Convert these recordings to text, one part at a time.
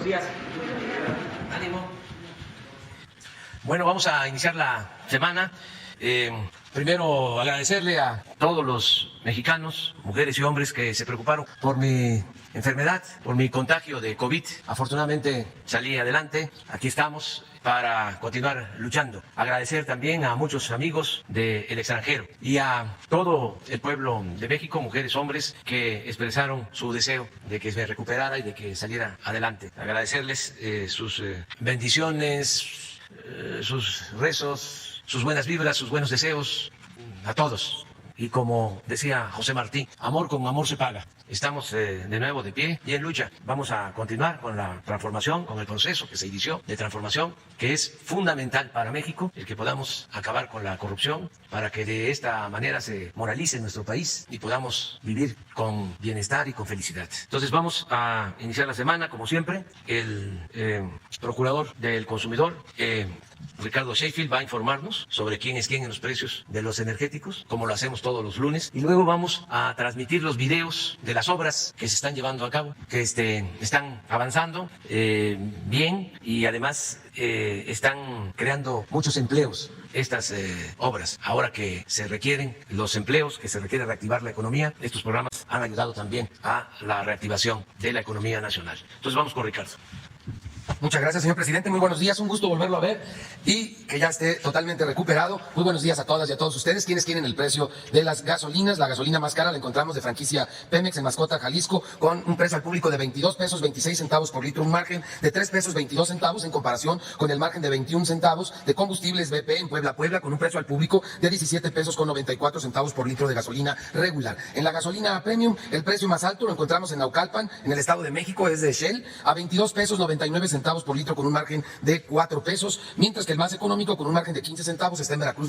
Buenos días. Ánimo. Bueno, vamos a iniciar la semana. Primero, agradecerle a todos los mexicanos, mujeres y hombres que se preocuparon por mi enfermedad, por mi contagio de COVID. Afortunadamente salí adelante. Aquí estamos para continuar luchando. Agradecer también a muchos amigos del extranjero y a todo el pueblo de México, mujeres, hombres, que expresaron su deseo de que me recuperara y de que saliera adelante. Agradecerles sus bendiciones, sus rezos, sus buenas vibras, sus buenos deseos, a todos. Y como decía José Martí, amor con amor se paga. Estamos de nuevo de pie y en lucha. Vamos a continuar con la transformación, con el proceso que se inició de transformación, que es fundamental para México, el que podamos acabar con la corrupción, para que de esta manera se moralice nuestro país y podamos vivir con bienestar y con felicidad. Entonces vamos a iniciar la semana, como siempre. El procurador del consumidor, Ricardo Sheffield, va a informarnos sobre quién es quién en los precios de los energéticos, como lo hacemos todos los lunes, y luego vamos a transmitir los videos de las obras que se están llevando a cabo, que están avanzando bien y además están creando muchos empleos estas obras. Ahora que se requieren los empleos, que se requiere reactivar la economía, estos programas han ayudado también a la reactivación de la economía nacional. Entonces vamos con Ricardo. Muchas gracias, señor presidente. Muy buenos días. Un gusto volverlo a ver y que ya esté totalmente recuperado. Muy buenos días a todas y a todos ustedes. ¿Quiénes quieren el precio de las gasolinas? La gasolina más cara la encontramos de franquicia Pemex en Mascota, Jalisco, con un precio al público de 22 pesos 26 centavos por litro, un margen de 3 pesos 22 centavos en comparación con el margen de 21 centavos de combustibles BP en Puebla, con un precio al público de 17 pesos con 94 centavos por litro de gasolina regular. En la gasolina premium, el precio más alto lo encontramos en Naucalpan, en el Estado de México, es de Shell, a 22 pesos 99 centavos por litro con un margen de 4 pesos, mientras que el más económico con un margen de 15 centavos está en Veracruz,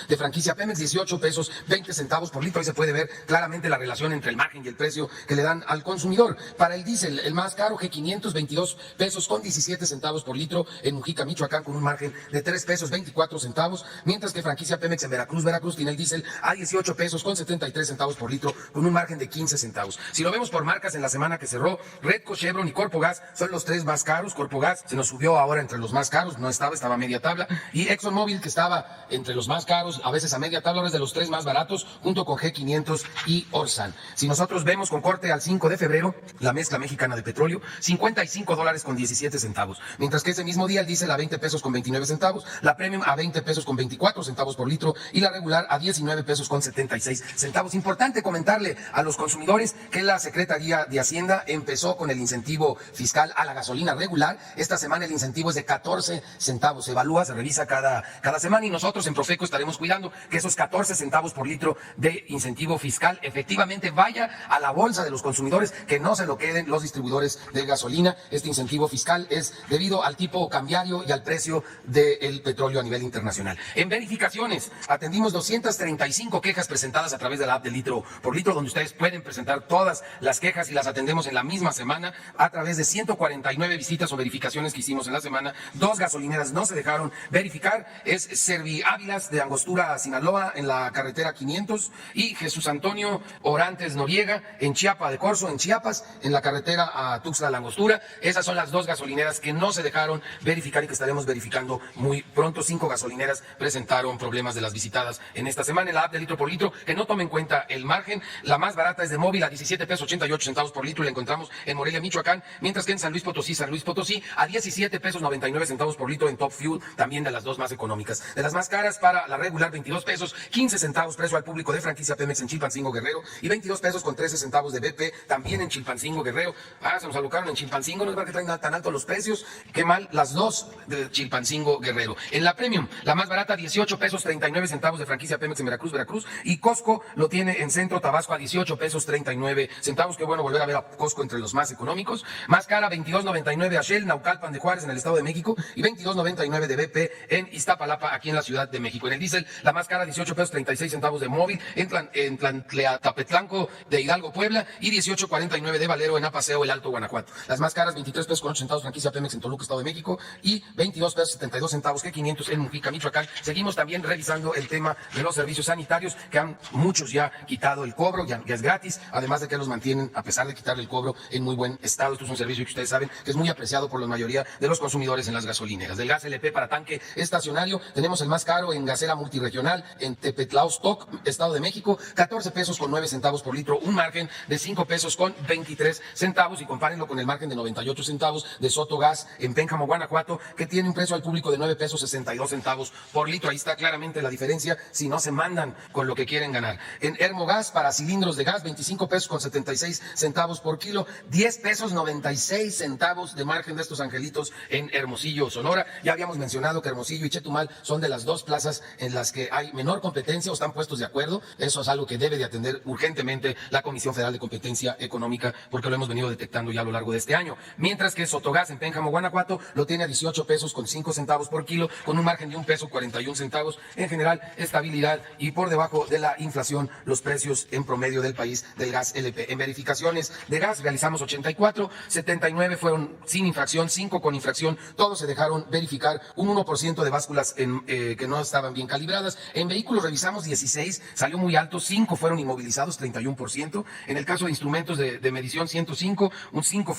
de franquicia Pemex, 18 pesos 20 centavos por litro. Ahí se puede ver claramente la relación entre el margen y el precio que le dan al consumidor. Para el diésel, el más caro, G500, 22 pesos con 17 centavos por litro en Mujica, Michoacán, con un margen de 3 pesos 24 centavos, mientras que franquicia Pemex en Veracruz tiene el diésel a 18 pesos con 73 centavos por litro con un margen de 15 centavos. Si lo vemos por marcas en la semana que cerró, Redco, Chevron y Corpogas son los tres más caros. Corpogas se nos subió ahora entre los más caros, no estaba a media tabla, y ExxonMobil, que estaba entre los más caros, a veces a media tabla, ahora es de los tres más baratos, junto con G500 y Orsan. Si nosotros vemos con corte al 5 de febrero, la mezcla mexicana de petróleo, $55 con 17 centavos, mientras que ese mismo día el diésel a 20 pesos con 29 centavos, la premium a 20 pesos con 24 centavos por litro y la regular a 19 pesos con 76 centavos. Importante comentarle a los consumidores que la Secretaría de Hacienda empezó con el incentivo fiscal a la gasolina regular. Esta semana el incentivo es de 14 centavos. Se evalúa, se revisa cada semana y nosotros en Profeco estaremos cuidando que esos 14 centavos por litro de incentivo fiscal efectivamente vaya a la bolsa de los consumidores, que no se lo queden los distribuidores de gasolina. Este incentivo fiscal es debido al tipo cambiario y al precio del petróleo a nivel internacional. En verificaciones, atendimos 235 quejas presentadas a través de la app de Litro por Litro, donde ustedes pueden presentar todas las quejas y las atendemos en la misma semana a través de 149 visitas o verificaciones que hicimos en la semana. 2 gasolineras no se dejaron verificar, es Servi Ávilas de Angostura, Sinaloa, en la carretera 500, y Jesús Antonio Orantes Noriega en Chiapa de Corzo, en Chiapas, en la carretera a Tuxtla, la Angostura. Esas son las 2 gasolineras que no se dejaron verificar y que estaremos verificando muy pronto. 5 gasolineras presentaron problemas de las visitadas en esta semana. En la app de Litro por Litro, que no tome en cuenta el margen, la más barata es de Móvil a 17 pesos 88 centavos por litro y la encontramos en Morelia, Michoacán, mientras que en San Luis Potosí a 17 pesos 99 centavos por litro en Top Fuel, también de las 2 más económicas. De las más caras, para la regular, 22 pesos 15 centavos precio al público de franquicia Pemex en Chilpancingo, Guerrero, y 22 pesos con 13 centavos de BP también en Chilpancingo, Guerrero. Se nos alocaron en Chilpancingo, no es para que traigan tan alto los precios, qué mal, las 2 de Chilpancingo, Guerrero. En la Premium, la más barata, 18 pesos 39 centavos de franquicia Pemex en Veracruz, y Costco lo tiene en Centro Tabasco a 18 pesos 39 centavos. Qué bueno volver a ver a Costco entre los más económicos. Más cara, 22.99 a Shell, Naucalpan de Juárez, en el Estado de México, y 22.99 de BP en Iztapalapa, aquí en la Ciudad de México. En el diésel, la más cara, 18 pesos 36 centavos de Móvil, en Tlantlea-Tapetlanco de Hidalgo, Puebla, y 18.49 de Valero en Apaseo, el Alto Guanajuato. Las más caras, 23 pesos con 8 centavos franquicia Pemex en Toluca, Estado de México, y 22 pesos 72 centavos G500 en Mujica, Michoacán. Seguimos también revisando el tema de los servicios sanitarios, que han muchos ya quitado el cobro, ya es gratis, además de que los mantienen, a pesar de quitar el cobro, en muy buen estado. Esto es un servicio que ustedes saben que es muy apreciado por la mayoría de los consumidores en las gasolineras. Del gas LP para tanque estacionario, tenemos el más caro en gasera multirregional, en Tepetlaostoc, Estado de México, 14 pesos con 9 centavos por litro, un margen de 5 pesos con 23 centavos, y compárenlo con el margen de 98 centavos de Soto Gas en Pénjamo, Guanajuato, que tiene un precio al público de 9 pesos 62 centavos por litro. Ahí está claramente la diferencia si no se mandan con lo que quieren ganar. En Hermogas, para cilindros de gas, 25 pesos con 76 centavos por kilo, 10 pesos 96 centavos de margen de estos angelitos en Hermosillo, Sonora. Ya habíamos mencionado que Hermosillo y Chetumal son de las dos plazas en las que hay menor competencia o están puestos de acuerdo. Eso es algo que debe de atender urgentemente la Comisión Federal de Competencia Económica, porque lo hemos venido detectando ya a lo largo de este año. Mientras que Sotogás en Pénjamo, Guanajuato, lo tiene a 18 pesos con 5 centavos por kilo, con un margen de 1 peso 41 centavos. En general, estabilidad y por debajo de la inflación los precios en promedio del país del gas LP. En verificaciones de gas realizamos 84, 79 fueron sin infracción, 5 con infracción. Todos se dejaron verificar. Un 1% de básculas que no estaban bien calibradas. En vehículos revisamos 16, salió muy alto, 5 fueron inmovilizados, 31%. En el caso de instrumentos de medición, 105, un 5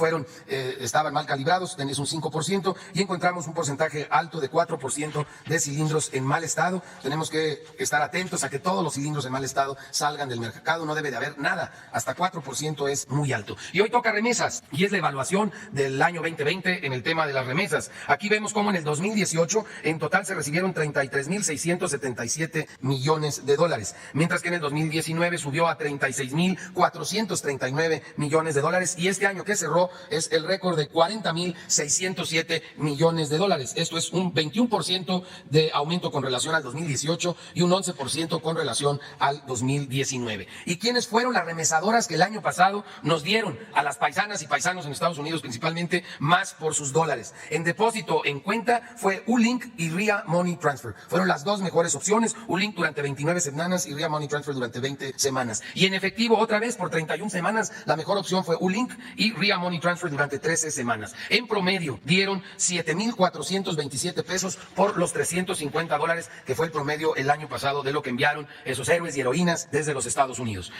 estaban mal calibrados, tenés un 5%, y encontramos un porcentaje alto de 4% de cilindros en mal estado. Tenemos que estar atentos a que todos los cilindros en mal estado salgan del mercado, no debe de haber nada, hasta 4% es muy alto. Y hoy toca remesas, y es la evaluación del año 2020 en el tema de las remesas. Aquí vemos cómo en el 2018 en total se recibieron 33.677 millones de dólares, mientras que en el 2019 subió a 36.439 millones de dólares, y este año que cerró es el récord de 40.607 millones de dólares. Esto es un 21% de aumento con relación al 2018 y un 11% con relación al 2019. ¿Y quiénes fueron las remesadoras que el año pasado nos dieron a las paisanas y paisanos en Estados Unidos principalmente más por sus dólares? En depósito en cuenta fue Ulink y RIA Money Transfer. Fueron las dos mejores opciones, Ulink durante 29 semanas y RIA Money Transfer durante 20 semanas. Y en efectivo, otra vez por 31 semanas, la mejor opción fue Ulink y RIA Money Transfer durante 13 semanas. En promedio dieron 7.427 pesos por los 350 dólares, que fue el promedio el año pasado de lo que enviaron esos héroes y heroínas desde los Estados Unidos.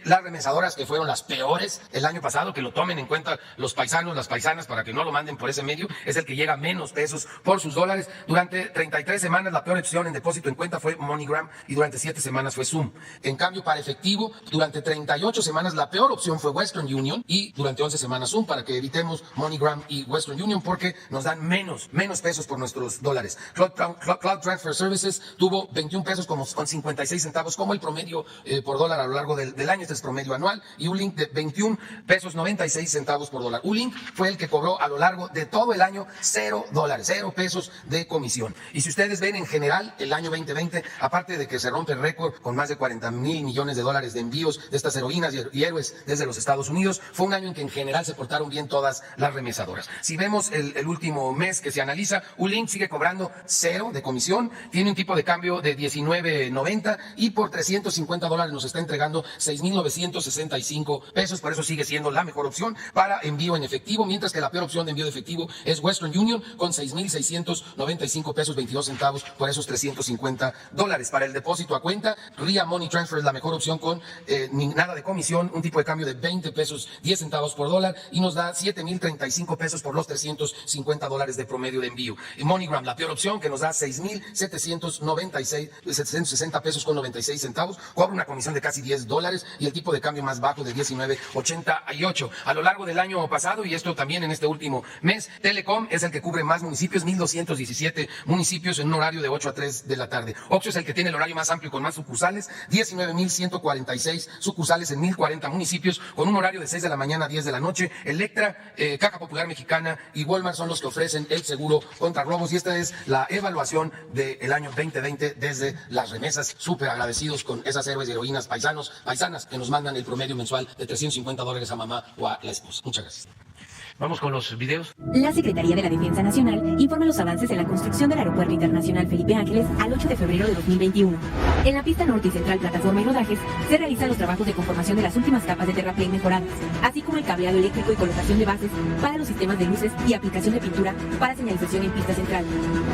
Las remesadoras que fueron las peores el año pasado, que lo tomen en cuenta los paisanos, las paisanas, para que no lo manden por ese medio, es el que llega a menos pesos por sus dólares. Durante 33 semanas la peor opción en depósito en cuenta fue MoneyGram, y durante 7 semanas fue Zoom. En cambio, para efectivo, durante 38 semanas la peor opción fue Western Union, y durante 11 semanas Zoom, para que evitemos MoneyGram y Western Union, porque nos dan menos pesos por nuestros dólares. Cloud Transfer Services tuvo 21 pesos con 56 centavos como el promedio por dólar a lo largo del año. Este es promedio anual. Y Ulink de 21 pesos 96 centavos por dólar. Ulink fue el que cobró a lo largo de todo el año $0, 0 pesos de comisión. Y si ustedes ven en general el año 2020, aparte de que se rompe el récord con más de 40,000 millones de dólares de envíos de estas heroínas y héroes desde los Estados Unidos, fue un año en que en general se portaron bien todas las remesadoras. Si vemos el último mes que se analiza, Ulink sigue cobrando 0 de comisión, tiene un tipo de cambio de 19.90, y por 350 dólares nos está entregando 6.965 pesos. Por eso sigue siendo la mejor opción para envío en efectivo, mientras que la peor opción de envío de efectivo es Western Union con 6.695 pesos 22 centavos por esos 350 dólares. Para el depósito a cuenta, RIA Money Transfer es la mejor opción con nada de comisión, un tipo de cambio de 20 pesos 10 centavos por dólar, y nos da 7.035 pesos por los 350 dólares de promedio de envío. Y MoneyGram, la peor opción, que nos da 760 pesos con 96 centavos, cobra una comisión de casi $10 y el tipo de cambio más bajo de 19.88. A lo largo del año pasado, y esto también en este último mes, Telecom es el que cubre más municipios, 1.217 municipios en un horario de 8 a 3 de la tarde. Oxxo es el que tiene el horario más amplio con más sucursales, 19.146 sucursales en 1.040 municipios con un horario de 6 de la mañana a 10 de la noche. Electra, Caja Popular Mexicana y Walmart son los que ofrecen el seguro contra robos, y esta es la evaluación del año 2020 desde las remesas. Súper agradecidos con esas héroes y heroínas paisanas que nos mandan el promedio mensual de $350 a mamá o a la esposa. Muchas gracias. Vamos con los videos. La Secretaría de la Defensa Nacional informa los avances en la construcción del Aeropuerto Internacional Felipe Ángeles al 8 de febrero de 2021. En la pista norte y central, plataforma y rodajes, se realizan los trabajos de conformación de las últimas capas de terraplén mejoradas, así como el cableado eléctrico y colocación de bases para los sistemas de luces y aplicación de pintura para señalización en pista central.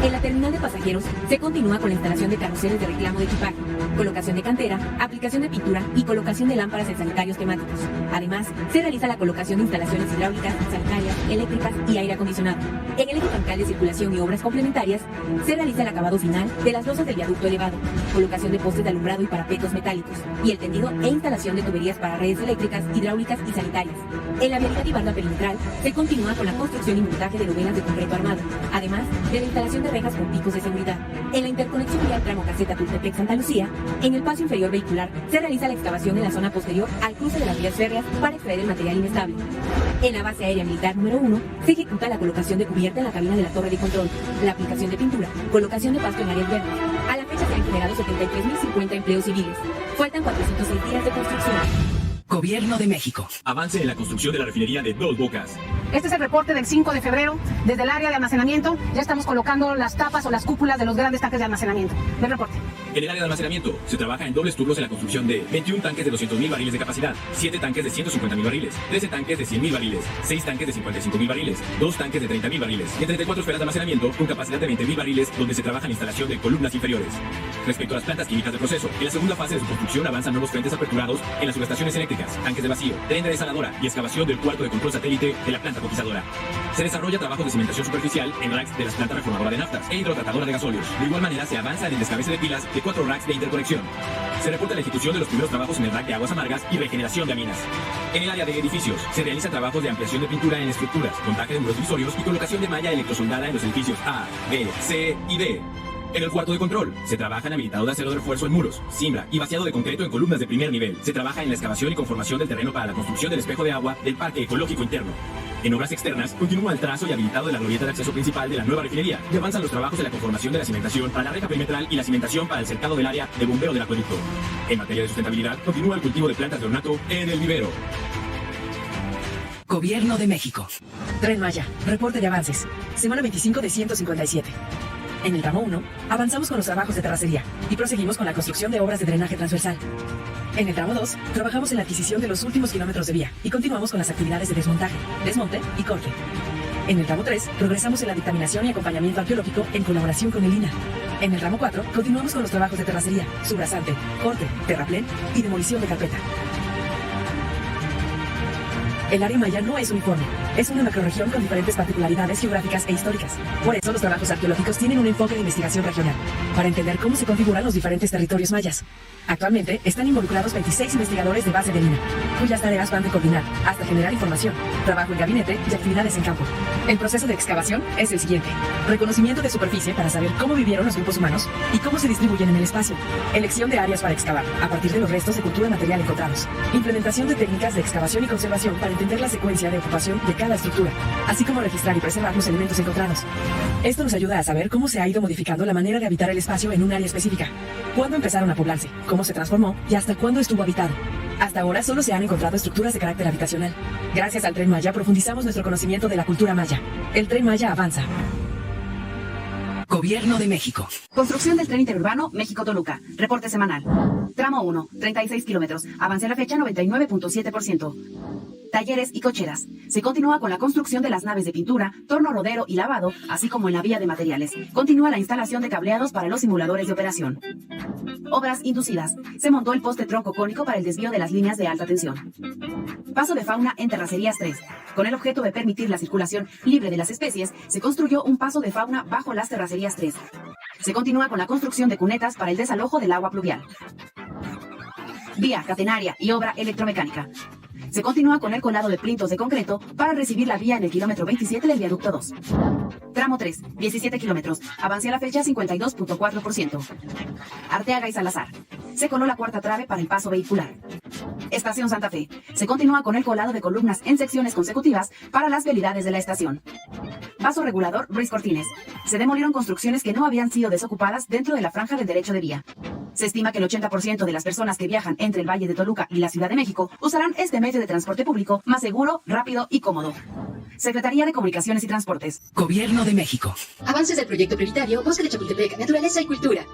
En la terminal de pasajeros, se continúa con la instalación de carruseles de reclamo de equipaje, colocación de cantera, aplicación de pintura y colocación de lámparas en sanitarios temáticos. Además, se realiza la colocación de instalaciones hidráulicas, sanitarias, eléctricas y aire acondicionado. En el eje troncal de circulación y obras complementarias, se realiza el acabado final de las losas del viaducto elevado, colocación de postes de alumbrado y parapetos metálicos, y el tendido e instalación de tuberías para redes eléctricas, hidráulicas y sanitarias. En la vialidad y barda perimetral, se continúa con la construcción y montaje de lobelas de concreto armado, además de la instalación de rejas con picos de seguridad. En la interconexión vial tramo Caseta Tultepec-Santa Lucía, en el paso inferior vehicular, se realiza la excavación en la zona posterior al cruce de las vías férreas para extraer el material inestable. En la base aérea militar número 1, se ejecuta la colocación de cubierta en la cabina de la torre de control, la aplicación de pintura, colocación de pasto en áreas verdes. A la fecha se han generado 73.050 empleos civiles. Faltan 406 días de construcción. Gobierno de México. Avance en la construcción de la refinería de Dos Bocas. Este es el reporte del 5 de febrero. Desde el área de almacenamiento ya estamos colocando las tapas o las cúpulas de los grandes tanques de almacenamiento. Del reporte. En el área de almacenamiento se trabaja en dobles turnos en la construcción de 21 tanques de 200.000 barriles de capacidad, 7 tanques de 150.000 barriles, 13 tanques de 100.000 barriles, 6 tanques de 55.000 barriles, 2 tanques de 30.000 barriles y 34 esferas de almacenamiento con capacidad de 20.000 barriles donde se trabaja en la instalación de columnas inferiores. Respecto a las plantas químicas de proceso, en la segunda fase de su construcción avanzan nuevos frentes aperturados en las subestaciones eléctricas, tanques de vacío, tren de desaladora y excavación del cuarto de control satélite de la planta cotizadora. Se desarrolla trabajo de cimentación superficial en racks de las plantas reformadoras de naftas e hidrotratadora de gasóleos. De igual manera se avanza en el descabece de pilas de 4 racks de interconexión. Se reporta la ejecución de los primeros trabajos en el rack de aguas amargas y regeneración de aminas. En el área de edificios se realizan trabajos de ampliación de pintura en estructuras, montaje de muros divisorios y colocación de malla electrosoldada en los edificios A, B, C y D. En el cuarto de control, se trabaja en habilitado de acero de refuerzo en muros, cimbra y vaciado de concreto en columnas de primer nivel. Se trabaja en la excavación y conformación del terreno para la construcción del espejo de agua del parque ecológico interno. En obras externas, continúa el trazo y habilitado de la glorieta de acceso principal de la nueva refinería y avanzan los trabajos de la conformación de la cimentación para la reja perimetral y la cimentación para el cercado del área de bombeo del acueducto. En materia de sustentabilidad, continúa el cultivo de plantas de ornato en el vivero. Gobierno de México. Tren Maya, reporte de avances. Semana 25 de 157. En el tramo 1, avanzamos con los trabajos de terracería y proseguimos con la construcción de obras de drenaje transversal. En el tramo 2, trabajamos en la adquisición de los últimos kilómetros de vía y continuamos con las actividades de desmontaje, desmonte y corte. En el tramo 3, progresamos en la dictaminación y acompañamiento arqueológico en colaboración con el INAH. En el tramo 4, continuamos con los trabajos de terracería, subrasante, corte, terraplén y demolición de carpeta. El área maya no es uniforme, es una macrorregión con diferentes particularidades geográficas e históricas. Por eso los trabajos arqueológicos tienen un enfoque de investigación regional, para entender cómo se configuran los diferentes territorios mayas. Actualmente están involucrados 26 investigadores de base de INAH, cuyas tareas van de coordinar hasta generar información, trabajo en gabinete y actividades en campo. El proceso de excavación es el siguiente: reconocimiento de superficie para saber cómo vivieron los grupos humanos y cómo se distribuyen en el espacio. Elección de áreas para excavar, a partir de los restos de cultura material encontrados. Implementación de técnicas de excavación y conservación para entender la secuencia de ocupación de cada estructura, así como registrar y preservar los elementos encontrados. Esto nos ayuda a saber cómo se ha ido modificando la manera de habitar el espacio en un área específica, cuándo empezaron a poblarse, cómo se transformó y hasta cuándo estuvo habitado. Hasta ahora solo se han encontrado estructuras de carácter habitacional. Gracias al Tren Maya profundizamos nuestro conocimiento de la cultura maya. El Tren Maya avanza. Gobierno de México. Construcción del tren interurbano México-Toluca. Reporte semanal. Tramo 1, 36 kilómetros. Avance a la fecha 99.7%. Talleres y cocheras. Se continúa con la construcción de las naves de pintura, torno rodero y lavado, así como en la vía de materiales. Continúa la instalación de cableados para los simuladores de operación. Obras inducidas. Se montó el poste tronco cónico para el desvío de las líneas de alta tensión. Paso de fauna en Terracerías 3. Con el objeto de permitir la circulación libre de las especies, se construyó un paso de fauna bajo las Terracerías 3. Se continúa con la construcción de cunetas para el desalojo del agua pluvial. Vía catenaria y obra electromecánica. Se continúa con el colado de plintos de concreto para recibir la vía en el kilómetro 27 del viaducto 2. Tramo 3, 17 kilómetros. Avance a la fecha 52.4%. Arteaga y Salazar. Se coló la cuarta trave para el paso vehicular. Estación Santa Fe. Se continúa con el colado de columnas en secciones consecutivas para las vialidades de la estación. Paso regulador Ruiz Cortines. Se demolieron construcciones que no habían sido desocupadas dentro de la franja del derecho de vía. Se estima que el 80% de las personas que viajan entre el Valle de Toluca y la Ciudad de México usarán este medio de transporte público más seguro, rápido y cómodo. Secretaría de Comunicaciones y Transportes. Gobierno de México. Avances del proyecto prioritario Bosque de Chapultepec, Naturaleza y Cultura.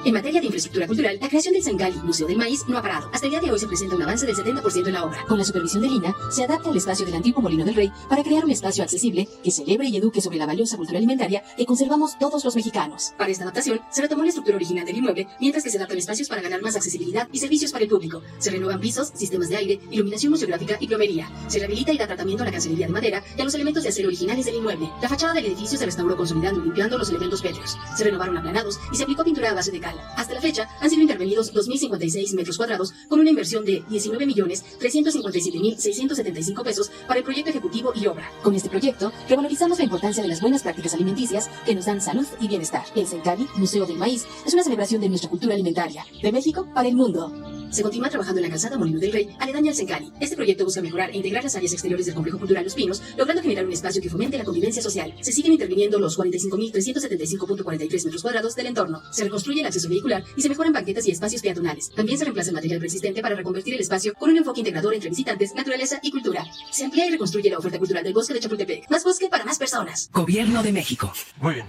En materia de infraestructura cultural, la creación del Sengali, Museo del Maíz, no ha parado. Hasta el día de hoy se presenta un avance del 70% en la obra. Con la supervisión de Lina, se adapta el espacio del antiguo Molino del Rey para crear un espacio accesible que celebre y eduque sobre la valiosa cultura alimentaria que conservamos todos los mexicanos. Para esta adaptación, se retomó la estructura original del inmueble, mientras que se adaptan espacios para ganar más accesibilidad y servicios para el público. Se renuevan pisos, sistemas de aire, iluminación museográfica y plomería. Se rehabilita y da tratamiento a la cancelería de madera y a los elementos de acero originales del inmueble. La fachada del edificio se restauró consolidando y limpiando los elementos pétreos. Se renovaron aplanados y se aplicó pintura a base de cal. Hasta la fecha, han sido intervenidos 2.056 metros cuadrados con una inversión de 19.357.675 pesos para el proyecto ejecutivo y obra. Con este proyecto, revalorizamos la importancia de las buenas prácticas alimenticias que nos dan salud y bienestar. El Sengali, Museo del Maíz, es una celebración de nuestra cultura alimentaria, de México para el mundo. Se continúa trabajando en la calzada Molino del Rey, aledaña al Sengali. Este proyecto busca mejorar e integrar las áreas exteriores del complejo cultural Los Pinos, logrando generar un espacio que fomente la convivencia social. Se siguen interviniendo los 45.375.43 metros cuadrados del entorno. Se reconstruye el acceso vehicular y se mejoran banquetas y espacios peatonales. También se reemplaza el material preexistente para reconvertir el espacio con un enfoque integrador entre visitantes, naturaleza y cultura. Se amplía y reconstruye la oferta cultural del Bosque de Chapultepec. Más bosque para más personas. Gobierno de México. Muy bien.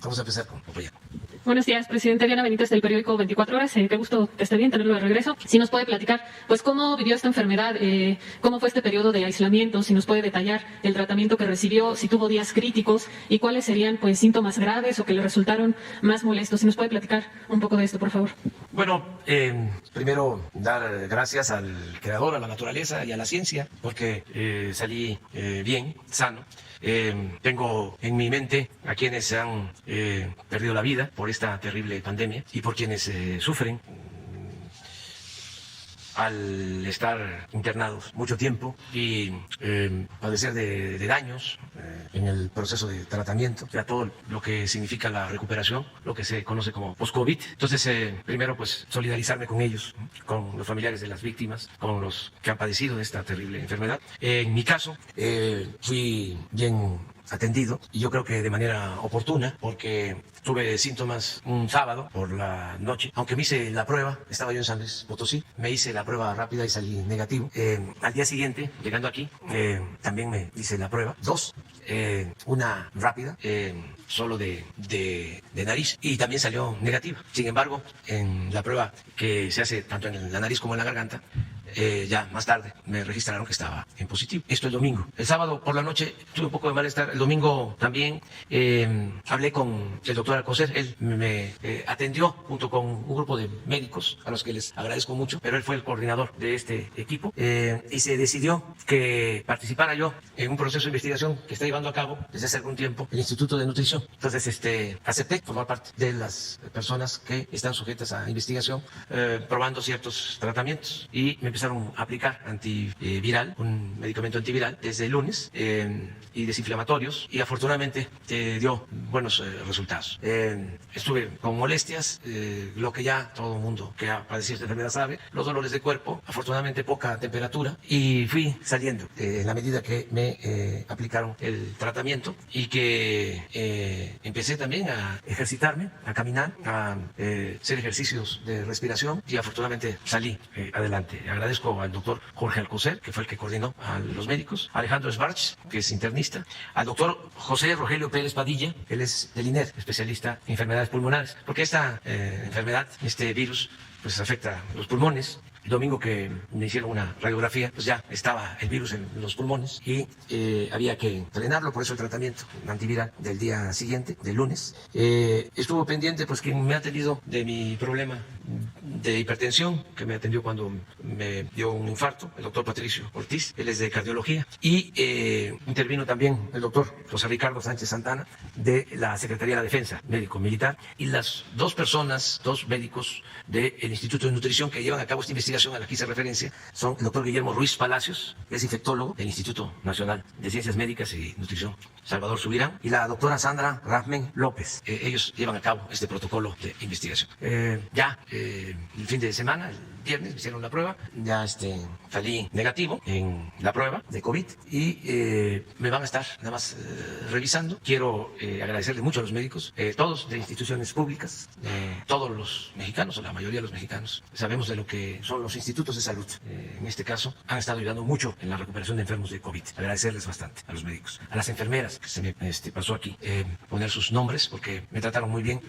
Vamos a empezar con Popoya. Buenos días, presidente. Diana Benítez del periódico 24 Horas. Qué gusto que esté bien, tenerlo de regreso. Si nos puede platicar, pues, cómo vivió esta enfermedad, cómo fue este periodo de aislamiento, si nos puede detallar el tratamiento que recibió, si tuvo días críticos y cuáles serían, pues, síntomas graves o que le resultaron más molestos. Si nos puede platicar un poco de esto, por favor. Bueno, primero dar gracias al creador, a la naturaleza y a la ciencia, porque salí bien, sano. Tengo en mi mente a quienes han perdido la vida por esta terrible pandemia y por quienes sufren al estar internados mucho tiempo y padecer de daños en el proceso de tratamiento, ya todo lo que significa la recuperación, lo que se conoce como post-COVID. Entonces, primero, pues, solidarizarme con ellos, con los familiares de las víctimas, con los que han padecido de esta terrible enfermedad. En mi caso, fui bien atendido y yo creo que de manera oportuna, porque tuve síntomas un sábado por la noche, aunque me hice la prueba, estaba yo en San Luis Potosí, me hice la prueba rápida y salí negativo. Al día siguiente, llegando aquí, también me hice la prueba, una rápida, solo de nariz, y también salió negativa. Sin embargo, en la prueba que se hace tanto en la nariz como en la garganta, ya más tarde me registraron que estaba en positivo. Esto el domingo. El sábado por la noche tuve un poco de malestar. El domingo también hablé con el doctor Alcocer. Él me atendió junto con un grupo de médicos a los que les agradezco mucho, pero él fue el coordinador de este equipo y se decidió que participara yo en un proceso de investigación que está llevando a cabo desde hace algún tiempo el Instituto de Nutrición. Entonces acepté formar parte de las personas que están sujetas a investigación probando ciertos tratamiamientos y me empezaron a aplicar antiviral, un medicamento antiviral desde el lunes y desinflamatorios, y afortunadamente dio buenos resultados. Estuve con molestias, lo que ya todo el mundo que ha padecido esta enfermedad sabe, los dolores de cuerpo, afortunadamente poca temperatura, y fui saliendo en la medida que me aplicaron el tratamiento y que empecé también a ejercitarme, a caminar, a hacer ejercicios de respiración y afortunadamente salí adelante. Agradezco al doctor Jorge Alcocer, que fue el que coordinó a los médicos, Alejandro Sbarch, que es internista, al doctor José Rogelio Pérez Padilla, él es del INER, especialista en enfermedades pulmonares, porque esta enfermedad, este virus, pues afecta los pulmones. El domingo que me hicieron una radiografía, pues ya estaba el virus en los pulmones y había que drenarlo, por eso el tratamiento antiviral del día siguiente, del lunes. Estuvo pendiente, pues, quien me ha atendido de mi problema de hipertensión, que me atendió cuando me dio un infarto, el doctor Patricio Ortiz, él es de cardiología, y intervino también el doctor José Ricardo Sánchez Santana, de la Secretaría de la Defensa, médico militar, y las dos médicos del Instituto de Nutrición que llevan a cabo esta investigación a la que hice referencia son el doctor Guillermo Ruiz Palacios, que es infectólogo del Instituto Nacional de Ciencias Médicas y Nutrición Salvador Subirán, y la doctora Sandra Rafmen López. Ellos llevan a cabo este protocolo de investigación. El fin de semana, el viernes, me hicieron la prueba, ya salí negativo en la prueba de COVID y me van a estar nada más revisando. Quiero agradecerle mucho a los médicos, todos de instituciones públicas, todos los mexicanos, o la mayoría de los mexicanos, sabemos de lo que son los institutos de salud. En este caso, han estado ayudando mucho en la recuperación de enfermos de COVID. Agradecerles bastante a los médicos, a las enfermeras, que se me pasó aquí poner sus nombres, porque me trataron muy bien,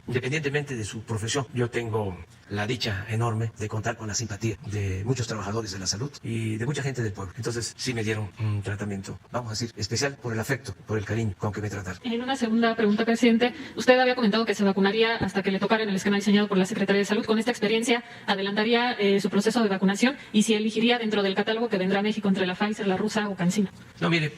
independientemente de su profesión. Yo tengo la dicha enorme de contar con la simpatía de muchos trabajadores de la salud y de mucha gente del pueblo. Entonces sí me dieron un tratamiento, vamos a decir, especial por el afecto, por el cariño con que me trataron. En una segunda pregunta, presidente, usted había comentado que se vacunaría hasta que le tocara en el esquema diseñado por la Secretaría de Salud. Con esta experiencia, ¿adelantaría su proceso de vacunación y si elegiría dentro del catálogo que vendrá a México entre la Pfizer, la rusa o CanSino? No, mire,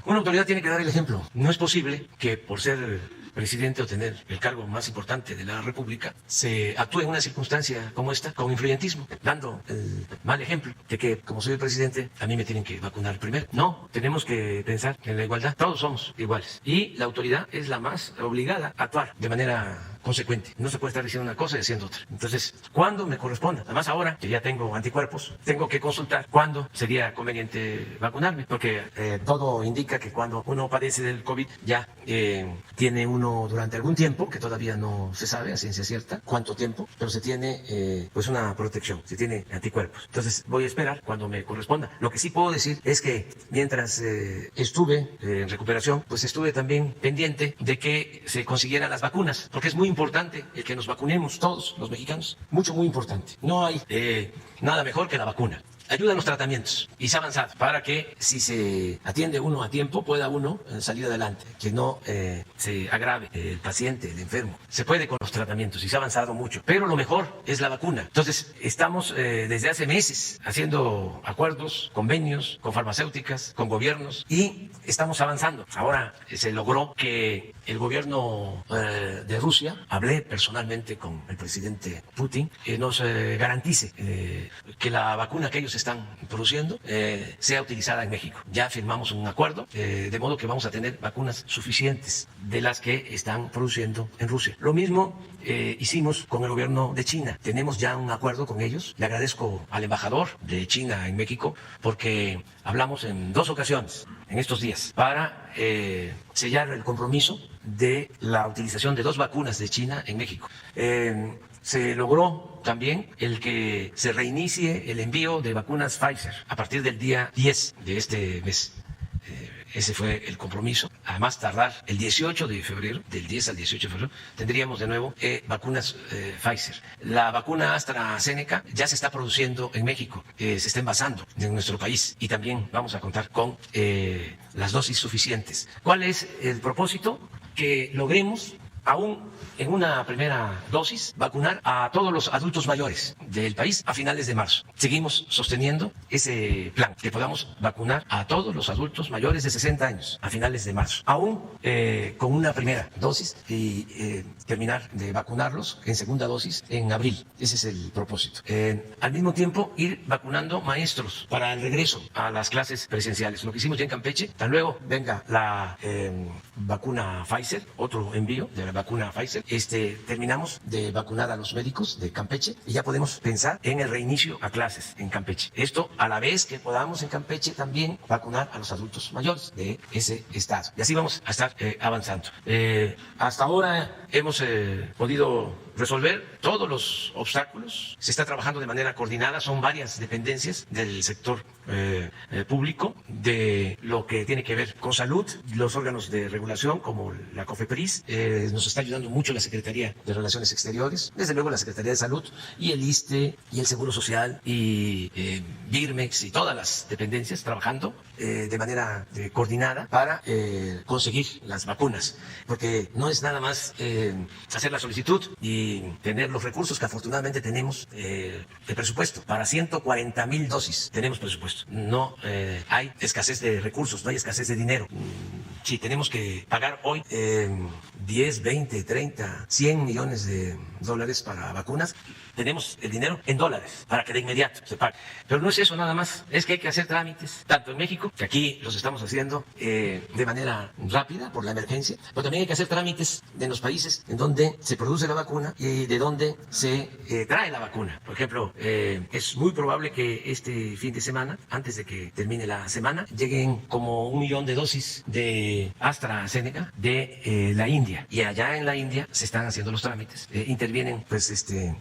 una autoridad tiene que dar el ejemplo. No es posible que por ser presidente o tener el cargo más importante de la República se actúe en una circunstancia como esta con influyentismo, dando el mal ejemplo de que, como soy el presidente, a mí me tienen que vacunar primero. No, tenemos que pensar en la igualdad. Todos somos iguales y la autoridad es la más obligada a actuar de manera consecuente. No se puede estar diciendo una cosa y haciendo otra. Entonces, ¿cuándo me corresponda? Además, ahora que ya tengo anticuerpos, tengo que consultar cuándo sería conveniente vacunarme, porque todo indica que cuando uno padece del COVID ya tiene uno durante algún tiempo, que todavía no se sabe a ciencia cierta cuánto tiempo, pero se tiene pues una protección, se tiene anticuerpos. Entonces, voy a esperar cuando me corresponda. Lo que sí puedo decir es que mientras estuve en recuperación, pues estuve también pendiente de que se consiguieran las vacunas, porque es muy importante el que nos vacunemos todos los mexicanos, muy importante. No hay nada mejor que la vacuna. Ayudan los tratamientos y se ha avanzado para que si se atiende uno a tiempo pueda uno salir adelante, que no se agrave el paciente, el enfermo. Se puede con los tratamientos y se ha avanzado mucho, pero lo mejor es la vacuna. Entonces estamos desde hace meses haciendo acuerdos, convenios con farmacéuticas, con gobiernos y estamos avanzando. Ahora se logró que el gobierno de Rusia, hablé personalmente con el presidente Putin, nos garantice que la vacuna que ellos están produciendo sea utilizada en México. Ya firmamos un acuerdo, de modo que vamos a tener vacunas suficientes de las que están produciendo en Rusia. Lo mismo hicimos con el gobierno de China. Tenemos ya un acuerdo con ellos. Le agradezco al embajador de China en México porque hablamos en 2 ocasiones en estos días para sellar el compromiso de la utilización de 2 vacunas de China en México. Se logró también el que se reinicie el envío de vacunas Pfizer a partir del día 10 de este mes. Ese fue el compromiso. Además, tardar el 18 de febrero, del 10 al 18 de febrero, tendríamos de nuevo vacunas Pfizer. La vacuna AstraZeneca ya se está produciendo en México, se está envasando en nuestro país y también vamos a contar con las dosis suficientes. ¿Cuál es el propósito? Que logremos aún en una primera dosis vacunar a todos los adultos mayores del país a finales de marzo. Seguimos sosteniendo ese plan, que podamos vacunar a todos los adultos mayores de 60 años a finales de marzo, aún con una primera dosis y terminar de vacunarlos en segunda dosis en abril. Ese es el propósito. Al mismo tiempo, ir vacunando maestros para el regreso a las clases presenciales. Lo que hicimos ya en Campeche, tan luego venga la vacuna Pfizer, otro envío de la vacuna Pfizer, terminamos de vacunar a los médicos de Campeche y ya podemos pensar en el reinicio a clases en Campeche. Esto a la vez que podamos en Campeche también vacunar a los adultos mayores de ese estado. Y así vamos a estar avanzando. Hasta ahora hemos podido resolver todos los obstáculos. Se está trabajando de manera coordinada. Son varias dependencias del sector público, de lo que tiene que ver con salud, los órganos de regulación como la COFEPRIS, nos está ayudando mucho la Secretaría de Relaciones Exteriores, desde luego la Secretaría de Salud y el ISSSTE y el Seguro Social y Birmex y todas las dependencias trabajando de manera coordinada para conseguir las vacunas, porque no es nada más hacer la solicitud y tener los recursos que afortunadamente tenemos de presupuesto. Para 140,000 dosis tenemos presupuesto. No hay escasez de recursos, no hay escasez de dinero. Si tenemos que pagar hoy 10, 20, 30, 100 millones de dólares para vacunas, tenemos el dinero en dólares para que de inmediato se pague. Pero no es eso nada más, es que hay que hacer trámites, tanto en México, que aquí los estamos haciendo de manera rápida por la emergencia, pero también hay que hacer trámites en los países en donde se produce la vacuna y de donde se trae la vacuna. Por ejemplo, es muy probable que este fin de semana, antes de que termine la semana, lleguen como 1 millón de dosis de AstraZeneca de la India. Y allá en la India se están haciendo los trámites. Intervienen pues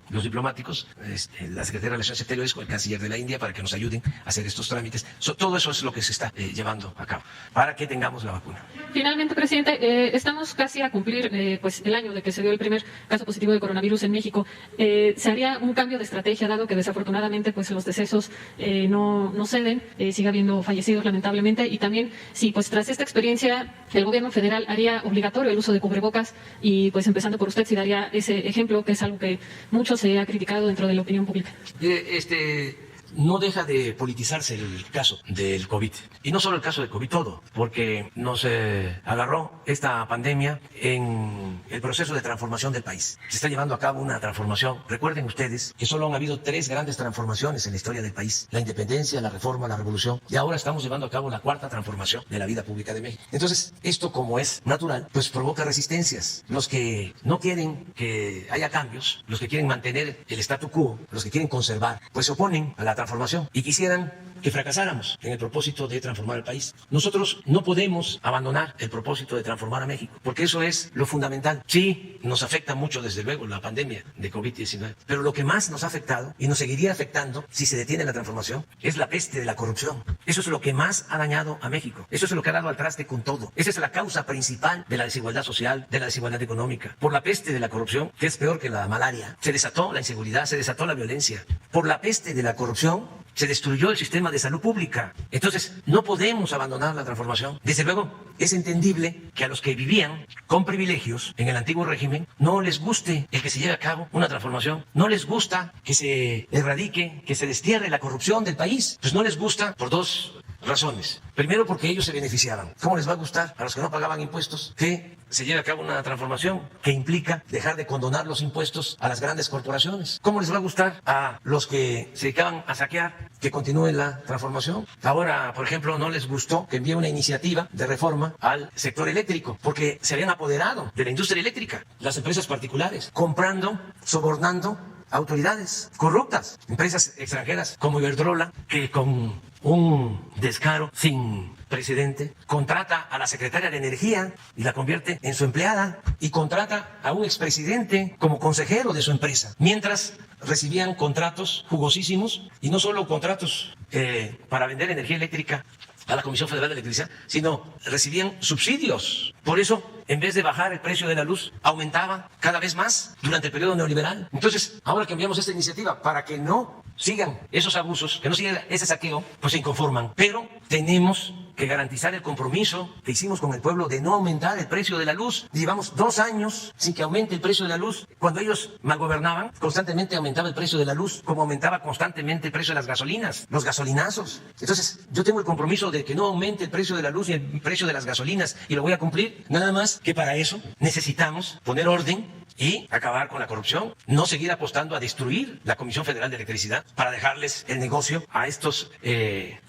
los diplomáticos, la Secretaría de Relaciones Exteriores con el canciller de la India para que nos ayuden a hacer estos trámites. Todo eso es lo que se está llevando a cabo para que tengamos la vacuna. Finalmente, presidente, estamos casi a cumplir pues el año de que se dio el primer caso positivo de coronavirus en México. ¿Se haría un cambio de estrategia dado que desafortunadamente pues los decesos no ceden, sigue habiendo fallecidos lamentablemente, y también si pues tras esta experiencia el gobierno federal haría obligatorio el uso de cubrebocas y pues empezando por usted si daría ese ejemplo que es algo que mucho se ha criticado dentro de la opinión pública? No deja de politizarse el caso del COVID. Y no solo el caso del COVID, todo, porque nos agarró esta pandemia en el proceso de transformación del país. Se está llevando a cabo una transformación. Recuerden ustedes que solo han habido 3 grandes transformaciones en la historia del país: la independencia, la reforma, la revolución. Y ahora estamos llevando a cabo la 4ª transformación de la vida pública de México. Entonces, esto, como es natural, pues provoca resistencias. Los que no quieren que haya cambios, los que quieren mantener el statu quo, los que quieren conservar, pues se oponen a la transformación y quisieran que fracasáramos en el propósito de transformar el país. Nosotros no podemos abandonar el propósito de transformar a México, porque eso es lo fundamental. Sí, nos afecta mucho, desde luego, la pandemia de COVID-19, pero lo que más nos ha afectado y nos seguiría afectando si se detiene la transformación es la peste de la corrupción. Eso es lo que más ha dañado a México. Eso es lo que ha dado al traste con todo. Esa es la causa principal de la desigualdad social, de la desigualdad económica. Por la peste de la corrupción, que es peor que la malaria, se desató la inseguridad, se desató la violencia. Por la peste de la corrupción se destruyó el sistema de salud pública. Entonces, no podemos abandonar la transformación. Desde luego, es entendible que a los que vivían con privilegios en el antiguo régimen no les guste el que se lleve a cabo una transformación. No les gusta que se erradique, que se destierre la corrupción del país. Pues no les gusta por 2 razones. Primero, porque ellos se beneficiaban. ¿Cómo les va a gustar a los que no pagaban impuestos que se lleve a cabo una transformación que implica dejar de condonar los impuestos a las grandes corporaciones? ¿Cómo les va a gustar a los que se dedicaban a saquear que continúe la transformación? Ahora, por ejemplo, no les gustó que envíe una iniciativa de reforma al sector eléctrico, porque se habían apoderado de la industria eléctrica, las empresas particulares, comprando, sobornando autoridades corruptas, empresas extranjeras como Iberdrola, que con un descaro sin precedente contrata a la secretaria de Energía y la convierte en su empleada, y contrata a un expresidente como consejero de su empresa, mientras recibían contratos jugosísimos, y no solo contratos para vender energía eléctrica a la Comisión Federal de Electricidad, sino recibían subsidios. Por eso, en vez de bajar el precio de la luz, aumentaba cada vez más durante el periodo neoliberal. Entonces, ahora que enviamos esta iniciativa para que no sigan esos abusos, que no siga ese saqueo, pues se inconforman. Pero tenemos que garantizar el compromiso que hicimos con el pueblo de no aumentar el precio de la luz. Llevamos 2 años sin que aumente el precio de la luz. Cuando ellos malgobernaban, constantemente aumentaba el precio de la luz, como aumentaba constantemente el precio de las gasolinas, los gasolinazos. Entonces, yo tengo el compromiso de que no aumente el precio de la luz y el precio de las gasolinas, y lo voy a cumplir. Nada más que para eso necesitamos poner orden y acabar con la corrupción, no seguir apostando a destruir la Comisión Federal de Electricidad para dejarles el negocio a estos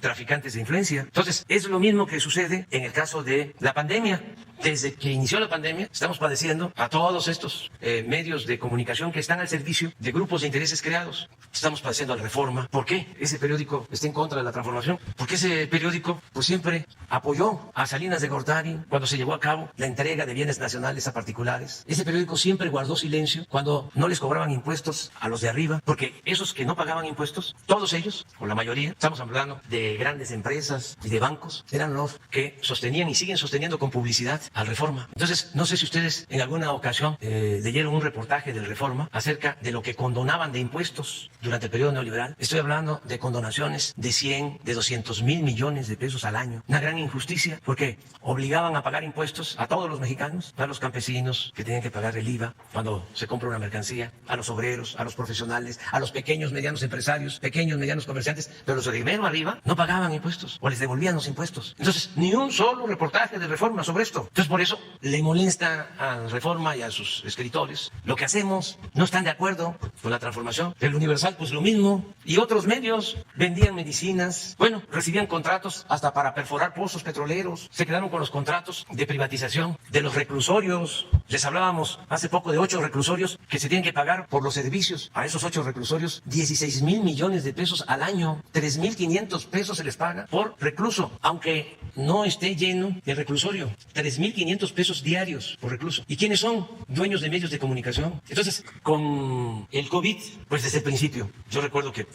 traficantes de influencia. Entonces, es lo mismo que sucede en el caso de la pandemia. Desde que inició la pandemia, estamos padeciendo a todos estos medios de comunicación que están al servicio de grupos de intereses creados. Estamos padeciendo la Reforma. ¿Por qué ese periódico está en contra de la transformación? Porque ese periódico pues siempre apoyó a Salinas de Gortari cuando se llevó a cabo la entrega de bienes nacionales a particulares. Ese periódico siempre guardó silencio cuando no les cobraban impuestos a los de arriba, porque esos que no pagaban impuestos, todos ellos, o la mayoría, estamos hablando de grandes empresas y de bancos, eran los que sostenían y siguen sosteniendo con publicidad al Reforma. Entonces, no sé si ustedes en alguna ocasión leyeron un reportaje del Reforma acerca de lo que condonaban de impuestos durante el periodo neoliberal. Estoy hablando de condonaciones de 100, de 200 mil millones de pesos al año. Una gran injusticia, porque obligaban a pagar impuestos a todos los mexicanos, a los campesinos que tenían que pagar el IVA cuando se compra una mercancía, a los obreros, a los profesionales, a los pequeños, medianos empresarios, pequeños, medianos comerciantes, pero los de primero arriba no pagaban impuestos o les devolvían los impuestos. Entonces, ni un solo reportaje de Reforma sobre esto. Entonces, Entonces, por eso le molesta a Reforma y a sus escritores lo que hacemos. No están de acuerdo con la transformación. El Universal, pues lo mismo. Y otros medios vendían medicinas. Bueno, recibían contratos hasta para perforar pozos petroleros. Se quedaron con los contratos de privatización de los reclusorios. Les hablábamos hace poco de 8 reclusorios que se tienen que pagar por los servicios. A esos 8 reclusorios, 16,000 millones de pesos al año. 3,500 pesos se les paga por recluso, aunque no esté lleno el reclusorio. 3,500 pesos diarios por recluso. ¿Y quiénes son? Dueños de medios de comunicación. Entonces, con el COVID, pues desde el principio, yo recuerdo que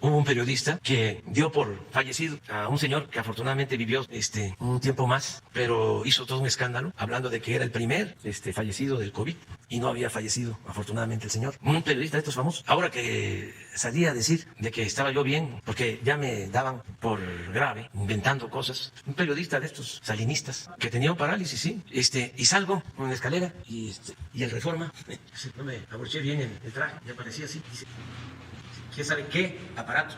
hubo un periodista que dio por fallecido a un señor que afortunadamente vivió un tiempo más, pero hizo todo un escándalo hablando de que era el primer fallecido del COVID y no había fallecido afortunadamente el señor. Un periodista de estos famosos. Ahora que salía a decir de que estaba yo bien, porque ya me daban por grave, inventando cosas. Un periodista de estos salinistas que tenía un parálisis, sí. Y salgo en la escalera y el Reforma, no me abroché bien el traje, ya parecía así. Dice, ¿quién sabe qué aparato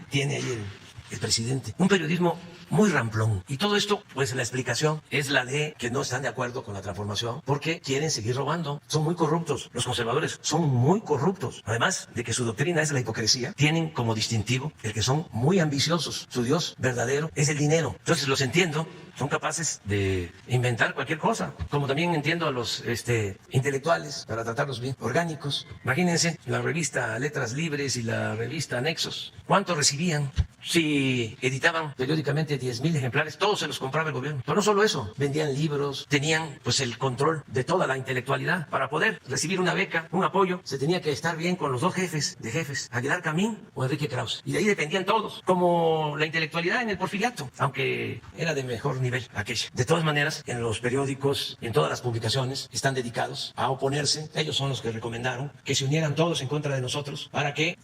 tiene ahí el presidente? Un periodismo muy ramplón. Y todo esto, pues la explicación es la de que no están de acuerdo con la transformación porque quieren seguir robando. Son muy corruptos. Los conservadores son muy corruptos. Además de que su doctrina es la hipocresía, tienen como distintivo el que son muy ambiciosos. Su Dios verdadero es el dinero. Entonces los entiendo. Son capaces de inventar cualquier cosa. Como también entiendo a los intelectuales para tratarlos bien. Orgánicos. Imagínense la revista Letras Libres y la revista Nexos. ¿Cuánto recibían? Si editaban periódicamente 10,000 ejemplares, todos se los compraba el gobierno. Pero no solo eso, vendían libros, tenían pues el control de toda la intelectualidad. Para poder recibir una beca, un apoyo, se tenía que estar bien con los 2 jefes de jefes, Aguilar Camín o Enrique Krauze. Y de ahí dependían todos, como la intelectualidad en el Porfiriato, aunque era de mejor nivel aquella. De todas maneras, en los periódicos y en todas las publicaciones están dedicados a oponerse. Ellos son los que recomendaron que se unieran todos en contra de nosotros para que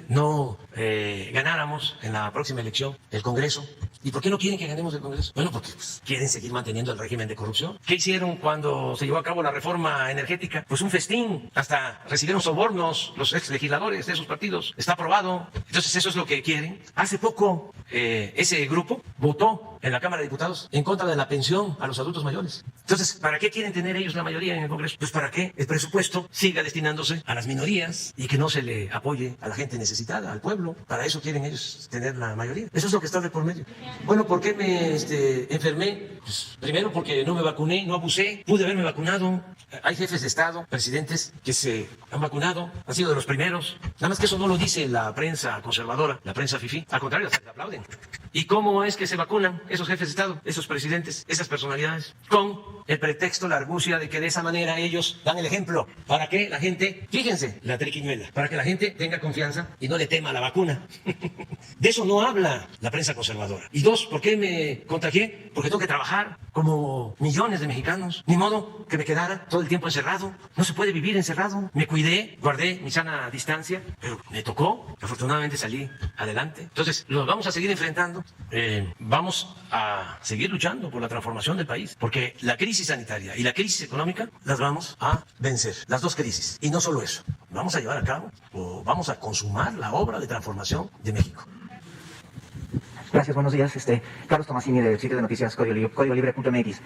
no ganáramos en la próxima elección el Congreso. ¿Y por qué no quieren que ganemos el Congreso? Bueno, porque quieren seguir manteniendo el régimen de corrupción. ¿Qué hicieron cuando se llevó a cabo la reforma energética? Pues un festín. Hasta recibieron sobornos los ex legisladores de esos partidos. Está aprobado. Entonces eso es lo que quieren. Hace poco ese grupo votó en la Cámara de Diputados en contra de la pensión a los adultos mayores. Entonces, ¿para qué quieren tener ellos la mayoría en el Congreso? Pues para que el presupuesto siga destinándose a las minorías y que no se le apoye a la gente necesitada, al pueblo. Para eso quieren ellos tener la mayoría. Eso es lo que está de por medio. Bueno, ¿por qué me enfermé? Pues, primero porque no me vacuné, no abusé. Pude haberme vacunado. Hay jefes de Estado, presidentes que se han vacunado, han sido de los primeros. Nada más que eso no lo dice la prensa conservadora, la prensa fifí. Al contrario, se aplauden. ¿Y cómo es que se vacunan esos jefes de Estado, esos presidentes, esas personalidades? Con el pretexto, la argucia de que de esa manera ellos dan el ejemplo para que la gente, fíjense, la triquiñuela, para que la gente tenga confianza y no le tema a la vacuna. De eso no habla la prensa conservadora. Y 2, ¿por qué me contagié? Porque tengo que trabajar como millones de mexicanos. Ni modo que me quedara todo el tiempo encerrado. No se puede vivir encerrado. Me cuidé, guardé mi sana distancia, pero me tocó. Afortunadamente salí adelante. Entonces, los vamos a seguir enfrentando. Vamos a seguir luchando por la transformación del país, porque la crisis sanitaria y la crisis económica las vamos a vencer, las 2 crisis. Y no solo eso, vamos a llevar a cabo o vamos a consumar la obra de transformación de México. Gracias, buenos días. Carlos Tomasini del sitio de noticias códigolibre.mx.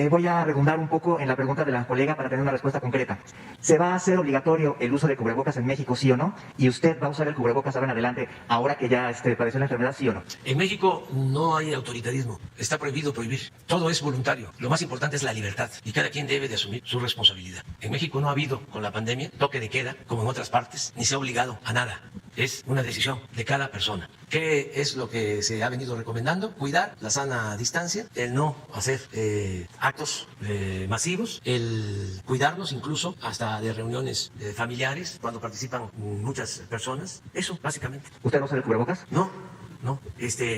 Voy a redundar un poco en la pregunta de la colega para tener una respuesta concreta. ¿Se va a hacer obligatorio el uso de cubrebocas en México, sí o no? ¿Y usted va a usar el cubrebocas ahora en adelante, ahora que ya padeció la enfermedad, sí o no? En México no hay autoritarismo. Está prohibido prohibir. Todo es voluntario. Lo más importante es la libertad y cada quien debe de asumir su responsabilidad. En México no ha habido, con la pandemia, toque de queda, como en otras partes, ni se ha obligado a nada. Es una decisión de cada persona. ¿Qué es lo que se ha venido recomendando? Cuidar la sana distancia, el no hacer actos masivos, el cuidarnos incluso hasta de reuniones familiares cuando participan muchas personas. Eso, básicamente. ¿Usted no usa el cubrebocas? No.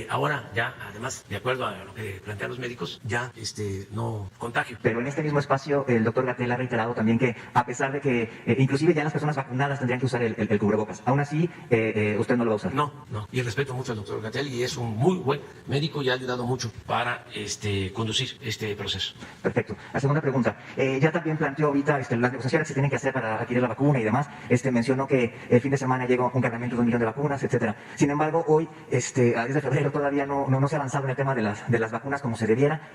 Ahora ya, además, de acuerdo a lo que plantean los médicos, ya no contagio. Pero en este mismo espacio, el doctor Gatell ha reiterado también que, a pesar de que inclusive ya las personas vacunadas tendrían que usar el cubrebocas, aún así, usted no lo va a usar. No. Y respeto mucho al doctor Gatell y es un muy buen médico y ha ayudado mucho para conducir este proceso. Perfecto. La segunda pregunta. Ya también planteó ahorita las negociaciones que se tienen que hacer para adquirir la vacuna y demás. Mencionó que el fin de semana llegó un cargamento de 1 millón de vacunas, etcétera. Sin embargo, hoy desde febrero todavía no se ha avanzado en el tema de las vacunas como se debiera.